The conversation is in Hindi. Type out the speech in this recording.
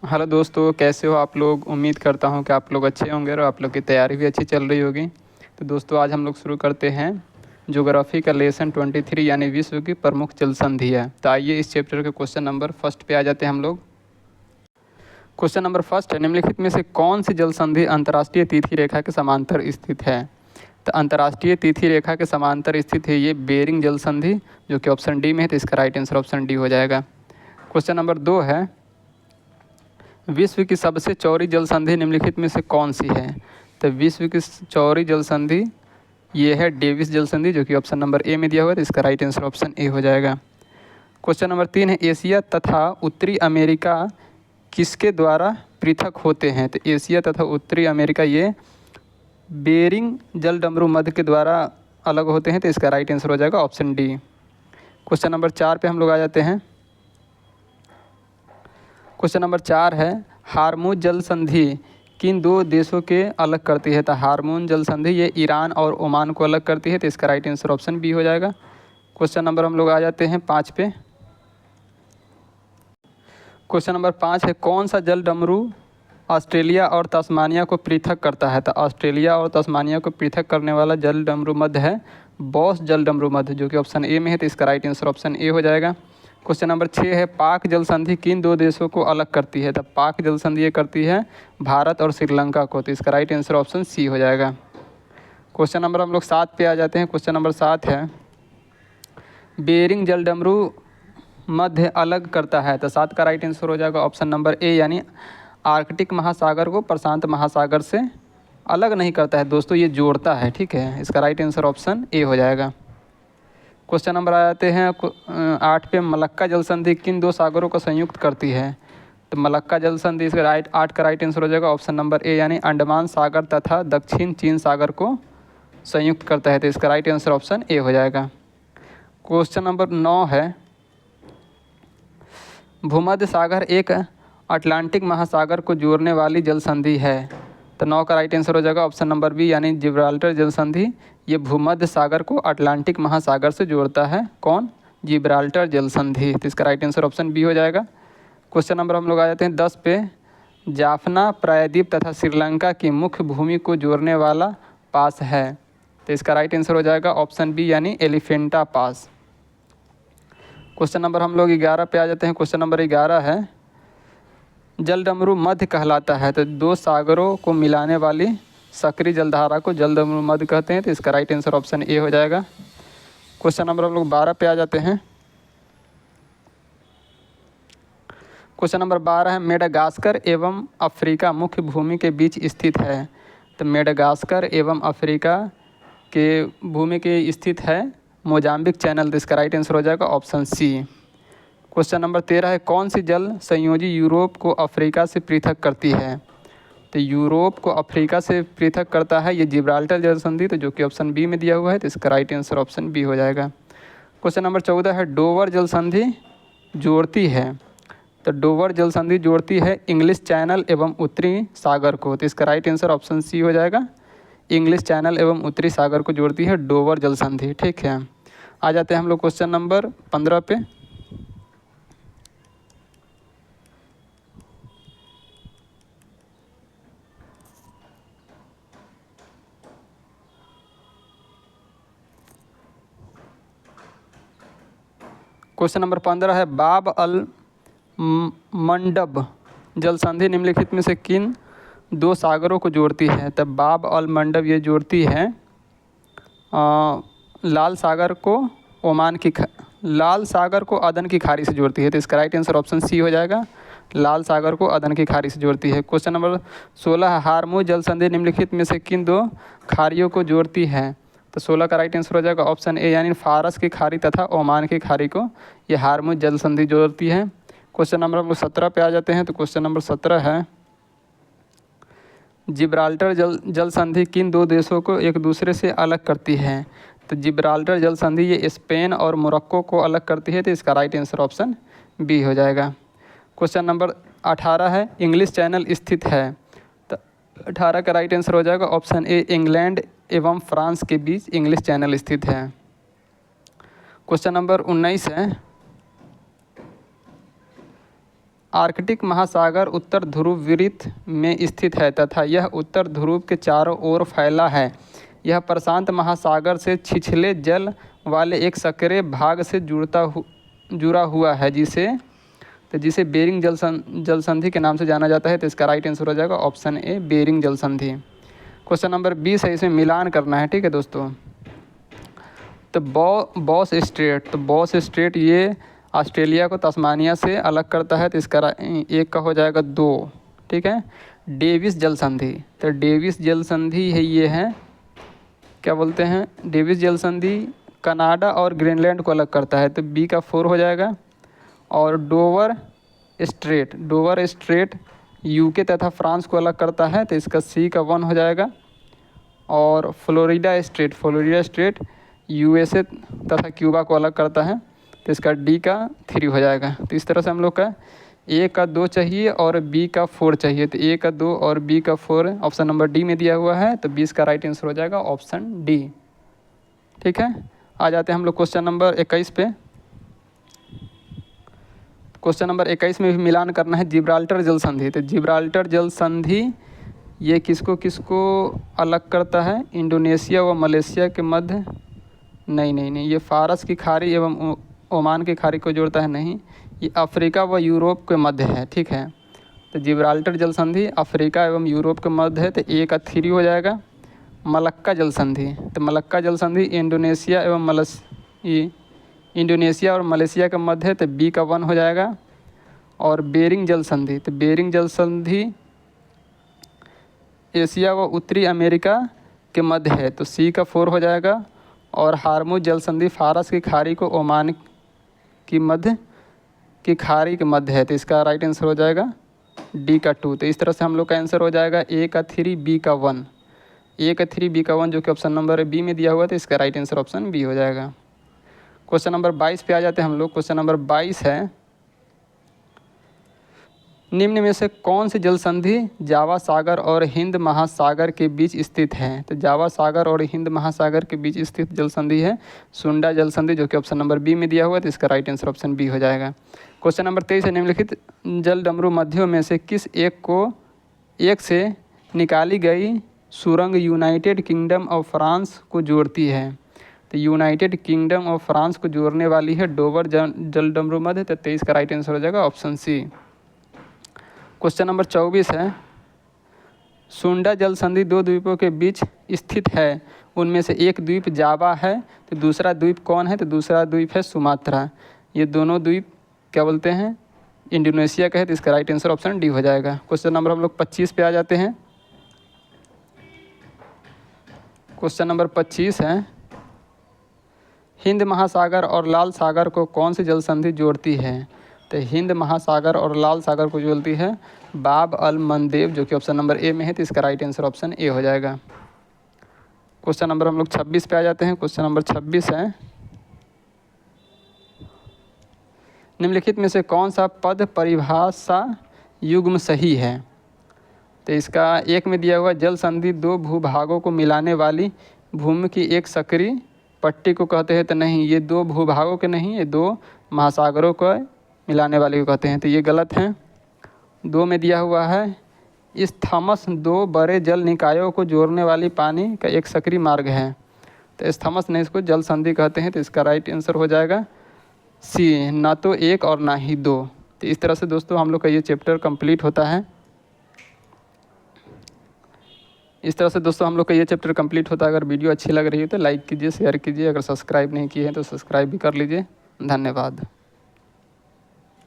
हेलो दोस्तों, कैसे हो आप लोग। उम्मीद करता हूँ कि आप लोग अच्छे होंगे और आप लोग की तैयारी भी अच्छी चल रही होगी। तो दोस्तों आज हम लोग शुरू करते हैं ज्योग्राफी का लेसन 23 यानी विश्व की प्रमुख जल संधियाँ। तो आइए इस चैप्टर के क्वेश्चन नंबर फर्स्ट पे आ जाते हैं हम लोग। क्वेश्चन नंबर फर्स्ट है, निम्नलिखित में से कौन सी जल संधि अंतर्राष्ट्रीय तिथि रेखा के समांतर स्थित है। तो अंतर्राष्ट्रीय तिथि रेखा के समांतर स्थित है ये बेरिंग जल संधि, जो कि ऑप्शन डी में है। तो इसका राइट आंसर ऑप्शन डी हो जाएगा। क्वेश्चन नंबर 2 है, विश्व की सबसे चौड़ी जल संधि निम्नलिखित में से कौन सी है। तो विश्व की चौड़ी जल संधि ये है डेविस जल संधि, जो कि ऑप्शन नंबर ए में दिया हुआ है। तो इसका राइट आंसर ऑप्शन ए हो जाएगा। क्वेश्चन नंबर 3 है, एशिया तथा उत्तरी अमेरिका किसके द्वारा पृथक होते हैं। तो एशिया तथा उत्तरी अमेरिका ये बेरिंग जल डमरू मध्य के द्वारा अलग होते हैं। तो इसका राइट आंसर हो जाएगा ऑप्शन डी। क्वेश्चन नंबर 4 पे हम लोग आ जाते हैं। क्वेश्चन नंबर 4 है, हार्मोज जल संधि किन दो देशों के अलग करती है। तो हार्मोज जल संधि ये ईरान और ओमान को अलग करती है। तो इसका राइट आंसर ऑप्शन बी हो जाएगा। क्वेश्चन नंबर हम लोग आ जाते हैं 5 पे। क्वेश्चन नंबर 5 है, कौन सा जल डमरू ऑस्ट्रेलिया और तस्मानिया को पृथक करता है। तो ऑस्ट्रेलिया और तस्मानिया को पृथक करने वाला जल डमरू मध्य है बॉस जल डमरू मध्य, जो कि ऑप्शन ए में है। तो इसका राइट आंसर ऑप्शन ए हो जाएगा। क्वेश्चन नंबर 6 है, पाक जल संधि किन दो देशों को अलग करती है। तो पाक जल संधि ये करती है भारत और श्रीलंका को। तो इसका राइट आंसर ऑप्शन सी हो जाएगा। क्वेश्चन नंबर हम लोग 7 पे आ जाते हैं। क्वेश्चन नंबर 7 है, बेरिंग जल डमरू मध्य अलग करता है। तो 7 का राइट आंसर हो जाएगा ऑप्शन नंबर ए, यानी आर्कटिक महासागर को प्रशांत महासागर से अलग नहीं करता है दोस्तों, ये जोड़ता है। ठीक है, इसका राइट आंसर ऑप्शन ए हो जाएगा। क्वेश्चन नंबर आ जाते हैं 8 पे, मलक्का जल संधि किन दो सागरों को संयुक्त करती है। तो मलक्का जल संधि इसका 8 का राइट आंसर हो जाएगा ऑप्शन नंबर ए, यानी अंडमान सागर तथा दक्षिण चीन सागर को संयुक्त करता है। तो इसका राइट आंसर ऑप्शन ए हो जाएगा। क्वेश्चन नंबर 9 है, भूमध्य सागर एक अटलांटिक महासागर को जोड़ने वाली जल संधि है। तो 9 का राइट आंसर हो जाएगा ऑप्शन नंबर बी, यानी जिब्राल्टर जल संधि ये भूमध्य सागर को अटलांटिक महासागर से जोड़ता है। कौन? जिब्राल्टर जल संधि। तो इसका राइट आंसर ऑप्शन बी हो जाएगा। क्वेश्चन नंबर हम लोग आ जाते हैं 10 पे, जाफना प्रायद्वीप तथा श्रीलंका की मुख्य भूमि को जोड़ने वाला पास है। तो इसका राइट आंसर हो जाएगा ऑप्शन बी, यानी एलिफेंटा पास। क्वेश्चन नंबर हम लोग 11 पे आ जाते हैं। क्वेश्चन नंबर 11 है, जल डमरू मध्य कहलाता है। तो दो सागरों को मिलाने वाली सक्रिय जलधारा को जल डमरू मध्य कहते हैं। तो इसका राइट आंसर ऑप्शन ए हो जाएगा। क्वेश्चन नंबर हम लोग 12 पे आ जाते हैं। क्वेश्चन नंबर 12 है, मेडागास्कर एवं अफ्रीका मुख्य भूमि के बीच स्थित है। तो मेडागास्कर एवं अफ्रीका के भूमि के स्थित है मोजाम्बिक चैनल। तो इसका राइट आंसर हो जाएगा ऑप्शन सी। क्वेश्चन नंबर 13 है, कौन सी जल संयोजी यूरोप को अफ्रीका से पृथक करती है। तो यूरोप को अफ्रीका से पृथक करता है ये जिब्राल्टर जल संधि, तो जो कि ऑप्शन बी में दिया हुआ है। तो इसका राइट आंसर ऑप्शन बी हो जाएगा। क्वेश्चन नंबर 14 है, डोवर जल संधि जोड़ती है। तो डोवर जल संधि जोड़ती है इंग्लिश चैनल एवं उत्तरी सागर को। तो इसका राइट आंसर ऑप्शन सी हो जाएगा। इंग्लिश चैनल एवं उत्तरी सागर को जोड़ती है डोवर जल संधि। ठीक है, आ जाते हैं हम लोग क्वेश्चन नंबर 15 पे। क्वेश्चन नंबर 15 है, बाब अल मंडब जल संधि निम्नलिखित में से किन दो सागरों को जोड़ती है। तब बाब अल मंडब ये जोड़ती है लाल सागर को लाल सागर को अदन की खाड़ी से जोड़ती है। तो इसका राइट आंसर ऑप्शन सी हो जाएगा, लाल सागर को अदन की खाड़ी से जोड़ती है। क्वेश्चन नंबर 16 है, हार्मोज जल संधि निम्नलिखित में से किन दो खाड़ियों को जोड़ती है। तो 16 का राइट आंसर हो जाएगा ऑप्शन ए, यानी फारस की खाड़ी तथा ओमान की खाड़ी को ये हार्मोज जल संधि जोड़ती है। क्वेश्चन नंबर हम लोग 17 पे आ जाते हैं। तो क्वेश्चन नंबर 17 है, जिब्राल्टर जल संधि किन दो देशों को एक दूसरे से अलग करती है। तो जिब्राल्टर जल संधि ये स्पेन और मोरक्को को अलग करती है। तो इसका राइट आंसर ऑप्शन बी हो जाएगा। क्वेश्चन नंबर 18 है, इंग्लिश चैनल स्थित है। तो 18 का राइट आंसर हो जाएगा ऑप्शन ए, इंग्लैंड एवं फ्रांस के बीच इंग्लिश चैनल स्थित है। क्वेश्चन नंबर 19 है, आर्कटिक महासागर उत्तर ध्रुव वृत्त में स्थित है तथा यह उत्तर ध्रुव के चारों ओर फैला है। यह प्रशांत महासागर से छिछले जल वाले एक सक्रिय भाग से जुड़ा हुआ है जिसे बेरिंग जल संधि के नाम से जाना जाता है। तो इसका राइट आंसर हो जाएगा ऑप्शन ए, बेरिंग जल संधि। क्वेश्चन नंबर 20 है, इसमें मिलान करना है, ठीक है दोस्तों। तो बॉस स्ट्रेट ये ऑस्ट्रेलिया को तस्मानिया से अलग करता है। तो इसका एक का हो जाएगा 2, ठीक है। डेविस जल संधि, तो डेविस जल संधि है, ये है क्या बोलते हैं, डेविस जल संधि कनाडा और ग्रीनलैंड को अलग करता है। तो बी का 4 हो जाएगा। और डोवर स्ट्रेट यूके तथा फ्रांस को अलग करता है। तो इसका सी का 1 हो जाएगा। और फ्लोरिडा स्ट्रेट यूएसए तथा क्यूबा को अलग करता है। तो इसका डी का 3 हो जाएगा। तो इस तरह से हम लोग का ए का 2 चाहिए और बी का 4 चाहिए। तो ए का 2 और बी का 4 ऑप्शन नंबर डी में दिया हुआ है। तो 20 का राइट आंसर हो जाएगा ऑप्शन डी, ठीक है। आ जाते हैं हम लोग क्वेश्चन नंबर 21 पे। क्वेश्चन नंबर 21 में भी मिलान करना है जिब्राल्टर जल संधि। तो जिब्राल्टर जल संधि ये किसको अलग करता है, इंडोनेशिया व मलेशिया के मध्य, नहीं, ये फारस की खाड़ी एवं ओमान की खाड़ी को जोड़ता है, नहीं, ये अफ्रीका व यूरोप के मध्य है, ठीक है। तो जिब्राल्टर जल संधि अफ्रीका एवं यूरोप के मध्य है। तो ए का 3 हो जाएगा। मलक्का जल संधि, तो मलक्का जल संधि इंडोनेशिया और मलेशिया के मध्य है। तो बी का 1 हो जाएगा। और बेरिंग जल संधि, तो बेरिंग जल संधि एशिया व उत्तरी अमेरिका के मध्य है। तो सी का 4 हो जाएगा। और हार्मुज जल संधि फारस की खाड़ी को ओमान की खाड़ी के मध्य है। तो इसका राइट आंसर हो जाएगा डी का 2। तो इस तरह से हम लोग का आंसर हो जाएगा ए का 3, बी का 1, ए का 3, बी का 1, जो कि ऑप्शन नंबर बी में दिया हुआ है। तो इसका राइट आंसर ऑप्शन बी हो जाएगा। क्वेश्चन नंबर 22 पे आ जाते हैं हम लोग। क्वेश्चन नंबर 22 है, निम्न में से कौन सी जल संधि जावा सागर और हिंद महासागर के बीच स्थित है। तो जावा सागर और हिंद महासागर के बीच स्थित जल संधि है सुंडा जल संधि, जो कि ऑप्शन नंबर बी में दिया हुआ है। तो इसका राइट आंसर ऑप्शन बी हो जाएगा। क्वेश्चन नंबर 23 है, निम्नलिखित जल डमरू मध्यों में से किस एक से निकाली गई सुरंग यूनाइटेड किंगडम ऑफ फ्रांस को जोड़ती है। तो यूनाइटेड किंगडम ऑफ फ्रांस को जोड़ने वाली है डोवर जल डमरू मध्य। तो 23 का राइट आंसर हो जाएगा ऑप्शन सी। क्वेश्चन नंबर 24 है, सुंडा जल संधि 2 द्वीपों के बीच स्थित है, उनमें से एक द्वीप जावा है। तो दूसरा द्वीप कौन है, तो दूसरा द्वीप है सुमात्रा। ये दोनों द्वीप क्या बोलते हैं, इंडोनेशिया का है। तो इसका राइट आंसर ऑप्शन डी हो जाएगा। क्वेश्चन नंबर हम लोग 25 पे आ जाते हैं। क्वेश्चन नंबर 25 है, हिंद महासागर और लाल सागर को कौन सी जल संधि जोड़ती है। तो हिंद महासागर और लाल सागर को जोड़ती है बाब अल मंदेब, जो कि ऑप्शन नंबर ए में है। तो इसका राइट आंसर ऑप्शन ए हो जाएगा। क्वेश्चन नंबर हम लोग 26 पे आ जाते हैं। क्वेश्चन नंबर 26 है, निम्नलिखित में से कौन सा पद परिभाषा युग्म सही है। तो इसका एक में दिया हुआ जल संधि 2 भूभागों को मिलाने वाली भूमि की एक सक्रिय पट्टी को कहते हैं। तो नहीं, ये 2 भूभागों के नहीं, ये 2 महासागरों को मिलाने वाले को कहते हैं। तो ये गलत है। 2 में दिया हुआ है स्थमस 2 बड़े जल निकायों को जोड़ने वाली पानी का एक सक्रिय मार्ग है। तो स्थमस ने इसको जल संधि कहते हैं। तो इसका राइट आंसर हो जाएगा सी, ना तो 1 और ना ही 2। तो इस तरह से दोस्तों हम लोग का ये चैप्टर कंप्लीट होता है। अगर वीडियो अच्छी लग रही है तो लाइक कीजिए, शेयर कीजिए। अगर सब्सक्राइब नहीं किए हैं तो सब्सक्राइब भी कर लीजिए। धन्यवाद।